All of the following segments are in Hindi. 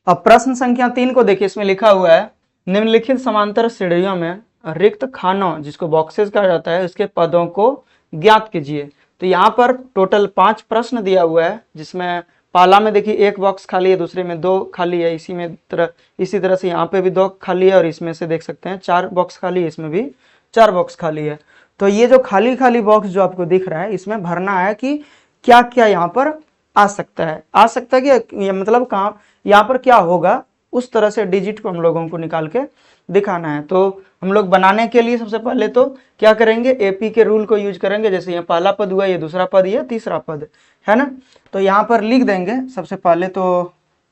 अब प्रश्न संख्या 3 को देखिए, इसमें लिखा हुआ है निम्नलिखित समांतर श्रेणियों में रिक्त खानों जिसको बॉक्सेस कहा जाता है उसके पदों को ज्ञात कीजिए। तो यहाँ पर टोटल 5 प्रश्न दिया हुआ है, जिसमें पहला में देखिए 1 बॉक्स खाली है, दूसरे में 2 खाली है, इसी तरह से यहाँ पे भी 2 खाली है, और इसमें से देख सकते हैं 4 बॉक्स खाली है, इसमें भी 4 बॉक्स खाली है। तो ये जो खाली खाली बॉक्स जो आपको दिख रहा है, इसमें भरना है कि क्या क्या यहाँ पर आ सकता है कि ये मतलब कहाँ यहाँ पर क्या होगा, उस तरह से डिजिट को हम लोगों को निकाल के दिखाना है। तो हम लोग बनाने के लिए सबसे पहले तो क्या करेंगे, एपी के रूल को यूज करेंगे। जैसे ये पहला पद हुआ, ये दूसरा पद, ये तीसरा पद है ना। तो यहाँ पर लिख देंगे सबसे पहले तो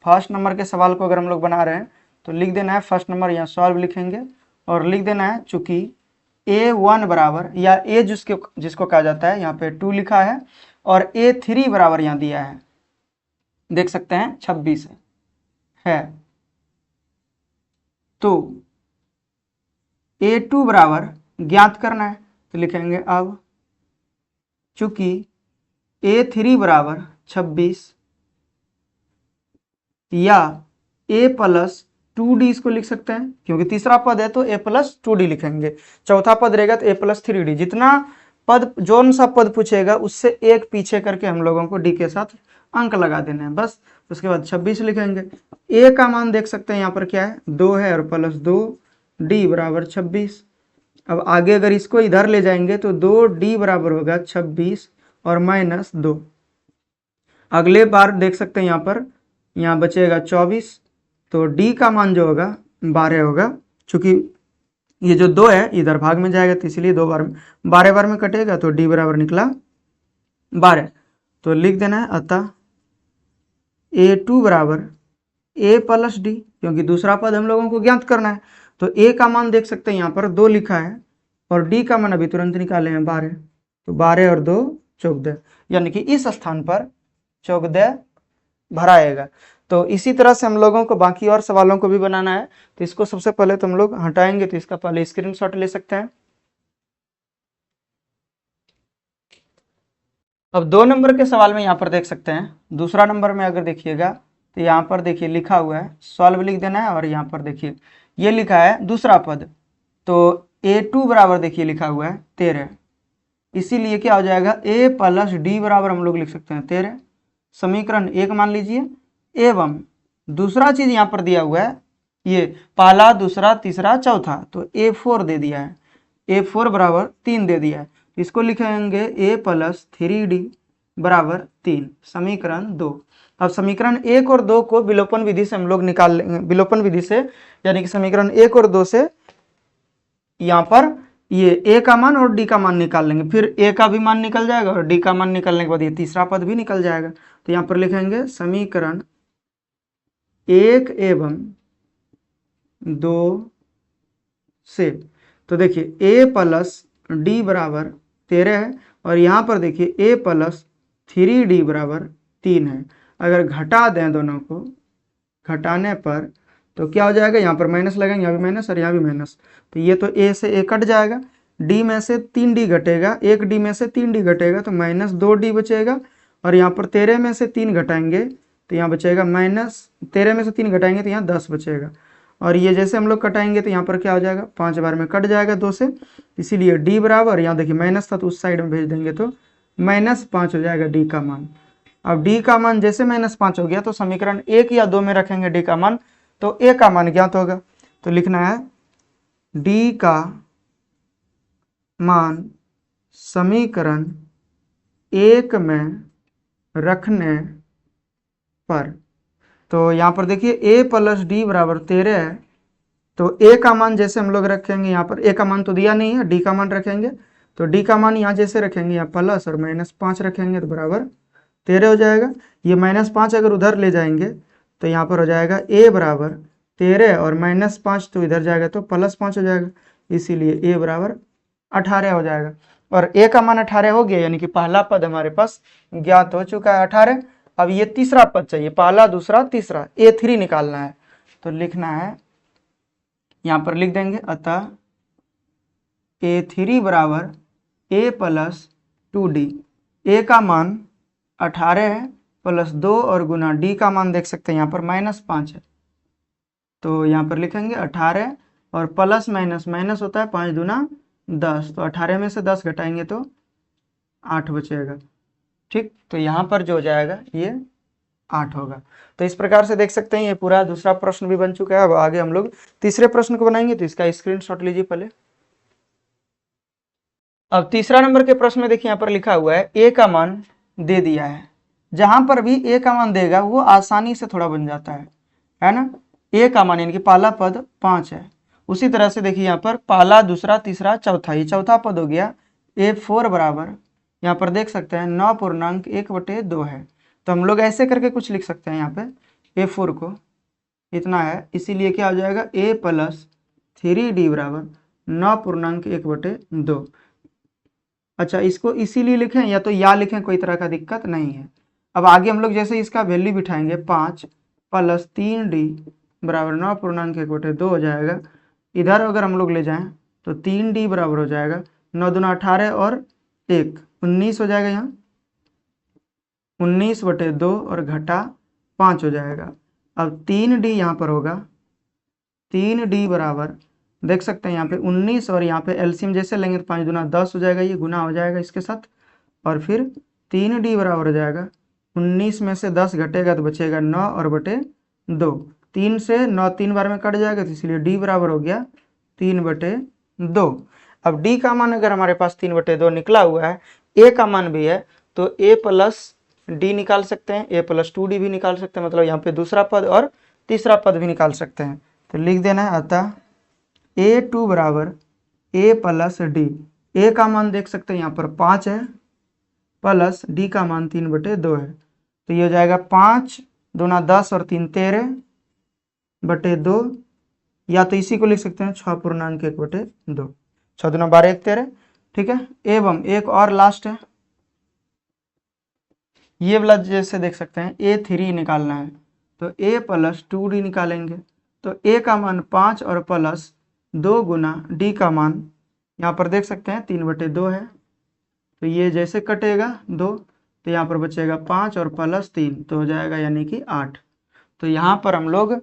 फर्स्ट नंबर के सवाल को अगर हम लोग बना रहे हैं तो लिख देना है फर्स्ट नंबर, यहाँ सॉल्व लिखेंगे और लिख देना है चूंकि A1 बराबर या ए जिसको कहा जाता है यहाँ पे 2 लिखा है, और A3 बराबर यहाँ दिया है, देख सकते हैं 26 है। तो A2 बराबर ज्ञात करना है, तो लिखेंगे अब चूंकि A3 बराबर 26 या A प्लस 2D इसको लिख सकते हैं, क्योंकि तीसरा पद है तो A प्लस 2D लिखेंगे। चौथा पद रहेगा तो A प्लस 3D। जितना पद जोन सा पद पूछेगा उससे एक पीछे करके हम लोगों को D के साथ अंक लगा देना है बस। उसके बाद 26 लिखेंगे। A का मान देख सकते हैं यहाँ पर क्या है, 2 है और प्लस 2, D बराबर 26। अब आगे अगर इसको इधर ले जाएंगे तो 2D बराबर होगा 26 और माइनस 2। अगले बार देख सकते हैं यहाँ पर, यहाँ बचेगा 24, तो D का मान जो होगा 12 होगा। चूंकि ये जो 2 है इधर भाग में जाएगा तो इसलिए 2 बार 12 बार में कटेगा, तो D बराबर निकला 12। तो लिख देना है अतः A2 बराबर A प्लस D, क्योंकि दूसरा पद हम लोगों को ज्ञात करना है। तो A का मान देख सकते हैं यहाँ पर 2 लिखा है और D का मान अभी तुरंत निकाले हैं 12। तो 12 और 2 14, यानी कि इस स्थान पर 14 भराएगा। तो इसी तरह से हम लोगों को बाकी और सवालों को भी बनाना है। तो इसको सबसे पहले तो हम लोग हटाएंगे, तो इसका पहले स्क्रीनशॉट ले सकते हैं। अब 2 नंबर के सवाल में यहाँ पर देख सकते हैं, दूसरा नंबर में अगर देखिएगा तो यहाँ पर देखिए लिखा हुआ है, सॉल्व लिख देना है, और यहाँ पर देखिए ये लिखा है दूसरा पद, तो A2 बराबर देखिए लिखा हुआ है 13, इसीलिए क्या हो जाएगा A प्लस D बराबर हम लोग लिख सकते हैं 13, समीकरण 1 मान लीजिए। एवं दूसरा चीज यहाँ पर दिया हुआ है, ये पहला दूसरा तीसरा चौथा, तो A4 दे दिया है, A4 बराबर 3 दे दिया है। इसको लिखेंगे A प्लस 3D बराबर 3, समीकरण 2। अब समीकरण 1 और 2 को विलोपन विधि से हम लोग निकाल लेंगे, विलोपन विधि से, यानी कि समीकरण 1 और 2 से यहाँ पर ये A का मान और D का मान निकाल लेंगे, फिर A का भी मान निकल जाएगा और D का मान निकलने के बाद ये तीसरा पद भी निकल जाएगा। तो यहाँ पर लिखेंगे समीकरण 1 एवं 2 से, तो देखिए A प्लस D बराबर 13 है, और यहाँ पर देखिए A प्लस 3D बराबर 3 है। अगर घटा दें दोनों को, घटाने पर तो क्या हो जाएगा, यहाँ पर माइनस लगेंगे, यहाँ भी माइनस और यहाँ भी माइनस, तो ये तो A से A कट जाएगा, D में से 3D घटेगा, 1D में से 3D घटेगा तो माइनस 2D बचेगा, और यहाँ पर 13 में से 3 घटाएंगे तो यहाँ बचेगा माइनस, 13 में से 3 घटाएंगे तो यहाँ 10 बचेगा, और ये जैसे हम लोग कटाएंगे तो यहाँ पर क्या हो जाएगा 5 बार में कट जाएगा 2 से, इसीलिए D बराबर, यहाँ देखिए माइनस था तो उस साइड में भेज देंगे तो -5 हो जाएगा D का मान। अब D का मान जैसे -5 हो गया तो समीकरण 1 या 2 में रखेंगे D का मान, तो A का मान ज्ञात होगा। तो लिखना है D का मान समीकरण 1 में रखने पर, तो यहाँ पर देखिए A प्लस D बराबर 13 है, तो A का मान जैसे हम लोग रखेंगे, यहाँ पर A का मान तो दिया नहीं है, D का मान रखेंगे, तो D का मान यहाँ जैसे रखेंगे, यहाँ प्लस और -5 रखेंगे तो बराबर 13 हो जाएगा। ये -5 अगर उधर ले जाएंगे तो यहाँ पर हो जाएगा A बराबर 13 और -5 तो इधर जाएगा तो +5 हो जाएगा, इसीलिए A बराबर 18 हो जाएगा। और A का मान 18 हो गया, यानी कि पहला पद हमारे पास ज्ञात हो चुका है 18। अब ये तीसरा पद चाहिए, पहला दूसरा तीसरा, A3 निकालना है। तो लिखना है, यहाँ पर लिख देंगे अतः A3 बराबर A प्लस 2D। A का मान 18 है, +2 और गुना D का मान देख सकते हैं यहाँ पर -5 है, तो यहाँ पर लिखेंगे 18 और प्लस माइनस माइनस होता है 5 दूना 10, तो 18 में से 10 घटाएंगे तो 8 बचेगा। ठीक, तो यहाँ पर जो हो जाएगा ये 8 होगा। तो इस प्रकार से देख सकते हैं ये पूरा दूसरा प्रश्न भी बन चुका है। अब आगे हम लोग तीसरे प्रश्न को बनाएंगे, तो इसका स्क्रीनशॉट लीजिए पहले। अब तीसरा नंबर के प्रश्न में देखिए यहाँ पर लिखा हुआ है ए का मान दे दिया है। जहां पर भी ए का मान देगा वो आसानी से थोड़ा बन जाता है ना। ए का मान यानी कि पहला पद 5 है। उसी तरह से देखिए यहाँ पर पहला, दूसरा, तीसरा, चौथा, ये चौथा पद हो गया A4 बराबर, यहाँ पर देख सकते हैं 9.1/2 है। तो हम लोग ऐसे करके कुछ लिख सकते हैं यहाँ पे A4 को इतना है, इसीलिए क्या हो जाएगा A + 3D बराबर 9.1/2। अच्छा, इसको इसीलिए लिखें या तो या लिखें, कोई तरह का दिक्कत नहीं है। अब आगे हम लोग जैसे इसका वैल्यू बिठाएंगे 5 + 3D बराबर 9.1/2 हो जाएगा। इधर अगर हम लोग ले जाएं तो 3D बराबर हो जाएगा 9 दूना 18 और 1 19 हो जाएगा, यहाँ 19/2 और घटा 5 हो जाएगा। अब 3D यहाँ पर होगा, 3D बराबर देख सकते हैं यहाँ पे 19 और यहाँ पे एलसीएम जैसे लेंगे तो 5 दूना 10 हो जाएगा, ये गुना हो जाएगा इसके साथ। और फिर 3D बराबर हो जाएगा 19 में से 10 घटेगा तो बचेगा 9 और बटे 2। 3 से 9 3 बार में कट जाएगा, तो इसलिए D बराबर हो गया 3/2। अब D का मान अगर हमारे पास 3/2 निकला हुआ है, A का मान भी है, तो A + D निकाल सकते हैं, A + 2D भी निकाल सकते हैं, मतलब यहाँ पे दूसरा पद और तीसरा पद भी निकाल सकते हैं। तो लिख देना है अतः A2 बराबर A + D। A का मान देख सकते हैं यहाँ पर 5 है, प्लस D का मान 3/2 है। तो ये हो जाएगा 5 दूना 10 और 3 13/2, या तो इसी को लिख सकते हैं 6.1/2। 6 दूना 12 1 13, ठीक है। एवं एक और लास्ट है, ये वाला जैसे देख सकते हैं A3 निकालना है, तो A + 2D निकालेंगे। तो A का मान 5 और प्लस 2 गुना D का मान यहाँ पर देख सकते हैं 3/2 है। तो ये जैसे कटेगा 2, तो यहाँ पर बचेगा 5 और प्लस 3, तो हो जाएगा यानी कि 8। तो यहाँ पर हम लोग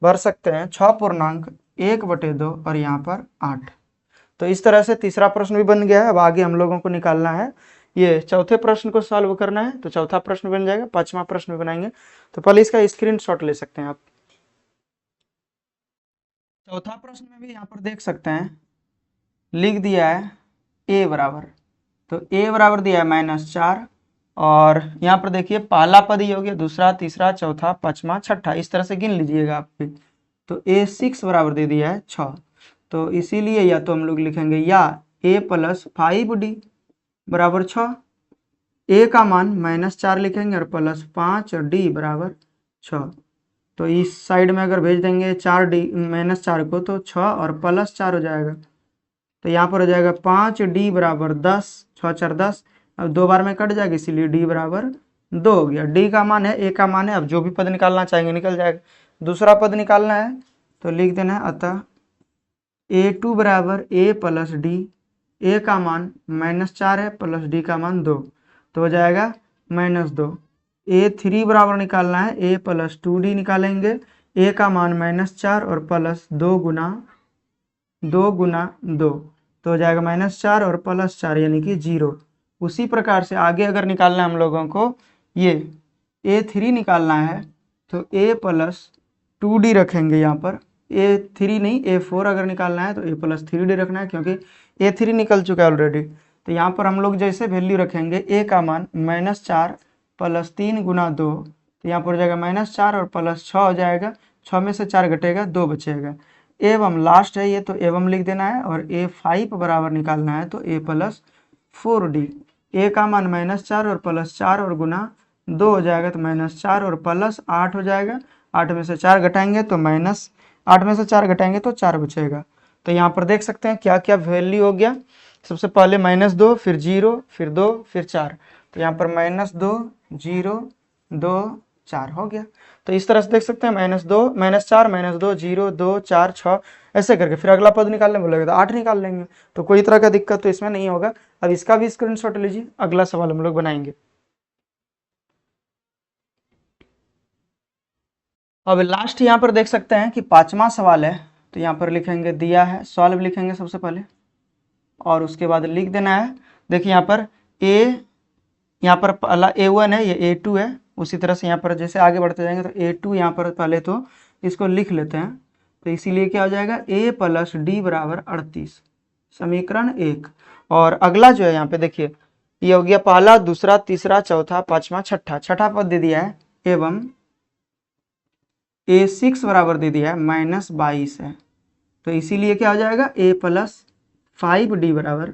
भर सकते हैं 6.1/2 और यहाँ पर 8। तो इस तरह से तीसरा प्रश्न भी बन गया है। अब आगे हम लोगों को निकालना है ये चौथे प्रश्न को सॉल्व करना है। तो चौथा प्रश्न बन जाएगा, पांचवा प्रश्न भी बनाएंगे। तो पहले इसका स्क्रीनशॉट ले सकते हैं आप। चौथा प्रश्न में भी यहाँ पर देख सकते हैं लिख दिया है A बराबर, तो A बराबर दिया है -4, और यहाँ पर देखिए पहला पद ही हो गया, दूसरा, तीसरा, चौथा, पांचवा, छठा, इस तरह से गिन लीजिएगा आप भी। तो A6 बराबर दे दिया है 6, तो इसीलिए या तो हम लोग लिखेंगे या A + 5D बराबर 6, A का मान -4 लिखेंगे और प्लस 5 और D बराबर 6। तो इस साइड में अगर भेज देंगे 4D -4 को, तो 6 और प्लस 4 हो जाएगा। तो यहाँ पर हो जाएगा 5D बराबर 10, 6 4 10, अब 2 बार में कट जाएगा, इसीलिए D बराबर 2 हो गया। D का मान है, A का मान है, अब जो भी पद निकालना चाहेंगे निकल जाएगा। दूसरा पद निकालना है तो लिख देना है अतः A2 बराबर A + D। A का मान -4 है, प्लस D का मान 2, तो हो जाएगा -2। A3 बराबर निकालना है, A + 2D निकालेंगे। A का मान -4 और प्लस 2 गुना 2, तो हो जाएगा -4 और प्लस 4 यानी कि 0। उसी प्रकार से आगे अगर निकालना है हम लोगों को ये A3 निकालना है, तो A + 2D रखेंगे यहाँ पर। A3 नहीं, A4 अगर निकालना है तो A + 3D रखना है, क्योंकि A3 निकल चुका है ऑलरेडी। तो यहाँ पर हम लोग जैसे वैल्यू रखेंगे A का मान -4 प्लस 3 गुना 2, तो यहाँ पर हो जाएगा -4 और प्लस 6 हो जाएगा, 6 में से 4 घटेगा 2 बचेगा। एवं लास्ट है ये, तो एवं लिख देना है, और A5 बराबर निकालना है तो A + 4D। A का मान -4 और प्लस 4 और गुना 2 हो जाएगा, तो -4 और प्लस 8 हो जाएगा। 8 में से 4 घटाएंगे तो 8 में से 4 घटाएंगे तो 4 बचेगा। तो यहाँ पर देख सकते हैं क्या क्या वैल्यू हो गया। सबसे पहले -2, फिर 0, फिर 2, फिर 4। तो यहाँ पर -2 0 2 4 हो गया। तो इस तरह से देख सकते हैं -2 -4 -2 0 2 4 6 ऐसे करके, फिर अगला पद निकालने बोलेगा तो 8 निकाल लेंगे। तो कोई तरह का दिक्कत तो इसमें नहीं होगा। अब इसका भी स्क्रीनशॉट लीजिए, अगला सवाल हम लोग बनाएंगे। अब लास्ट यहाँ पर देख सकते हैं कि 5वां सवाल है, तो यहाँ पर लिखेंगे दिया है, सॉल्व लिखेंगे सबसे पहले और उसके बाद लिख देना है। देखिए यहाँ पर यहाँ पर पहला A1 है, ये A2 है, उसी तरह से यहाँ पर जैसे आगे बढ़ते जाएंगे तो A2 यहाँ पर पहले तो इसको लिख लेते हैं, तो इसीलिए क्या हो जाएगा A प्लस डी बराबर 38, समीकरण 1। और अगला जो है यहाँ पे देखिए, ये हो गया पहला, दूसरा, तीसरा, चौथा, पांचवा, छठा पद दे दिया है एवं A6 बराबर दे दिया है -22 है, तो इसीलिए क्या हो जाएगा A प्लस 5D बराबर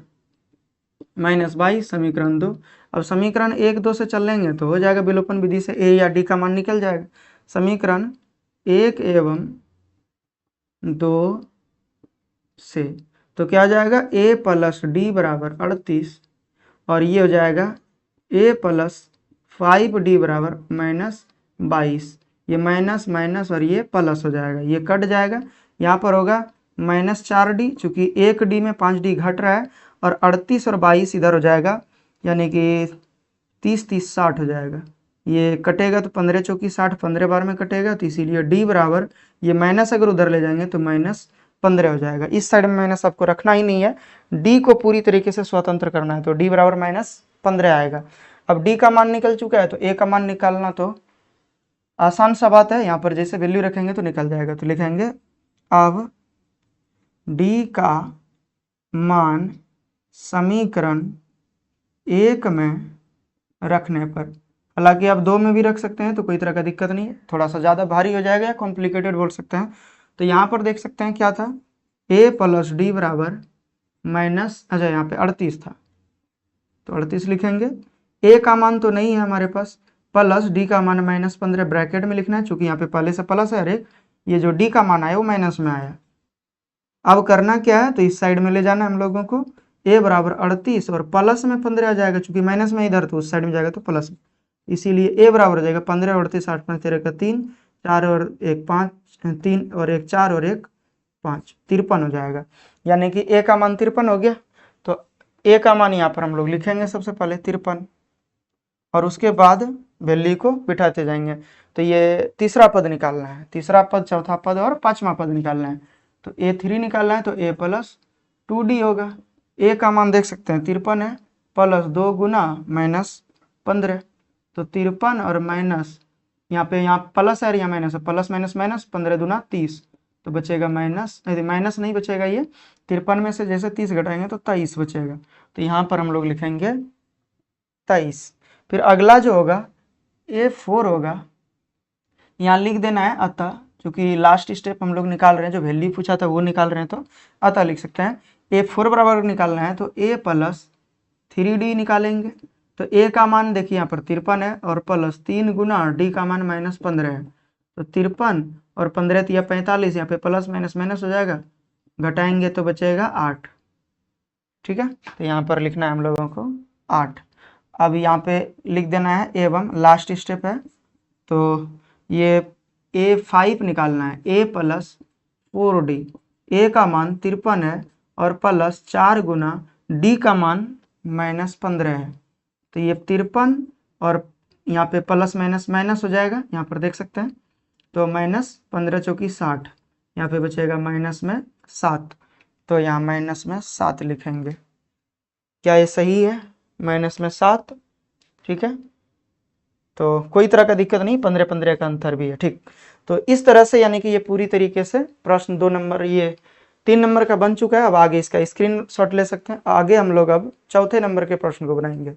-22, समीकरण 2। अब समीकरण 1 2 से चल लेंगे तो हो जाएगा विलोपन विधि से A या D का मान निकल जाएगा। समीकरण 1 एवं 2 से तो क्या हो जाएगा A प्लस डी बराबर 38 और ये हो जाएगा A प्लस 5D बराबर -22, ये माइनस माइनस और ये प्लस हो जाएगा, ये कट जाएगा, यहाँ पर होगा -4D, चूँकि 1D में 5D घट रहा है और 38 और 22 इधर हो जाएगा, यानी कि 30 30 60 हो जाएगा, ये कटेगा तो 15 चौकी 60, 15 बार में कटेगा, तो इसीलिए D बराबर ये माइनस अगर उधर ले जाएंगे तो -15 हो जाएगा। इस साइड में माइनस आपको रखना ही नहीं है, D को पूरी तरीके से स्वतंत्र करना है, तो D बराबर -15 आएगा। अब D का मान निकल चुका है तो A का मान निकालना तो आसान सा बात है, यहाँ पर जैसे वैल्यू रखेंगे तो निकल जाएगा, तो लिखेंगे अब D का मान समीकरण 1 में रखने पर, हालांकि आप 2 में भी रख सकते हैं तो कोई तरह का दिक्कत नहीं है, थोड़ा सा ज़्यादा भारी हो जाएगा या कॉम्प्लिकेटेड बोल सकते हैं। तो यहाँ पर देख सकते हैं क्या था, A प्लस डी बराबर अच्छा यहाँ पे 38 था, तो 38 लिखेंगे, A का मान तो नहीं है हमारे पास, प्लस D का मान -15 ब्रैकेट में लिखना है, चूंकि यहाँ पे पहले से प्लस है, अरे ये जो D का मान आया वो माइनस में आया। अब करना क्या है, तो इस साइड में ले जाना हम लोगों को, A बराबर 38 और प्लस में 15 आ जाएगा, चूंकि माइनस में इधर तो उस साइड में जाएगा तो प्लस में, इसीलिए A बराबर हो जाएगा 15 और 38 8 5 13 का 3, 4 और 1 5, 3 और 1 4 और 1 5, 53 हो जाएगा, यानी कि A का मान 53 हो गया। तो A का मान यहाँ पर हम लोग लिखेंगे सबसे पहले 53 और उसके बाद वैल्यू को बिठाते जाएंगे, तो ये तीसरा पद निकालना है, तीसरा पद, चौथा पद और पांचवा पद निकालना है, तो A3 निकालना है, तो A प्लस 2D होगा। A का मान देख सकते हैं 53 है, प्लस 2 गुना -15, तो 53 और माइनस यहाँ पे, यहाँ प्लस है यहाँ माइनस है, प्लस माइनस माइनस, 15 दूना 30, तो बचेगा माइनस, माइनस नहीं बचेगा, ये 53 में से जैसे 30 घटाएंगे तो 23 बचेगा, तो यहाँ पर हम लोग लिखेंगे 23। फिर अगला जो होगा A4 होगा, यहाँ लिख देना है अतः, क्योंकि लास्ट स्टेप हम लोग निकाल रहे हैं, जो वैल्यू पूछा था वो निकाल रहे हैं, तो अतः लिख सकते हैं। A4 बराबर निकालना है तो A प्लस 3D निकालेंगे, तो A का मान देखिए यहाँ पर 53 है और प्लस 3 गुना D का मान -15 है, तो 53 और 15 या 45, यहाँ पे प्लस माइनस माइनस हो जाएगा, घटाएंगे तो बचेगा 8, ठीक है, तो यहाँ पर लिखना है हम लोगों को 8। अब यहाँ पे लिख देना है एवं लास्ट स्टेप है, तो ये A5 निकालना है, A प्लस 4D, A का मान 53 है और प्लस 4 गुना D का मान -15 है, तो ये 53 और यहाँ पे प्लस माइनस माइनस हो जाएगा, यहाँ पर देख सकते हैं, तो -15 चौकी 60, यहाँ पे बचेगा माइनस में 7, तो यहाँ माइनस में 7 लिखेंगे। क्या ये सही है, माइनस में 7, ठीक है, तो कोई तरह का दिक्कत नहीं, 15 15 का अंतर भी है, ठीक। तो इस तरह से यानी कि ये पूरी तरीके से प्रश्न 2 नंबर, ये 3 नंबर का बन चुका है। अब आगे इसका स्क्रीनशॉट ले सकते हैं, आगे हम लोग अब चौथे नंबर के प्रश्न को बनाएंगे।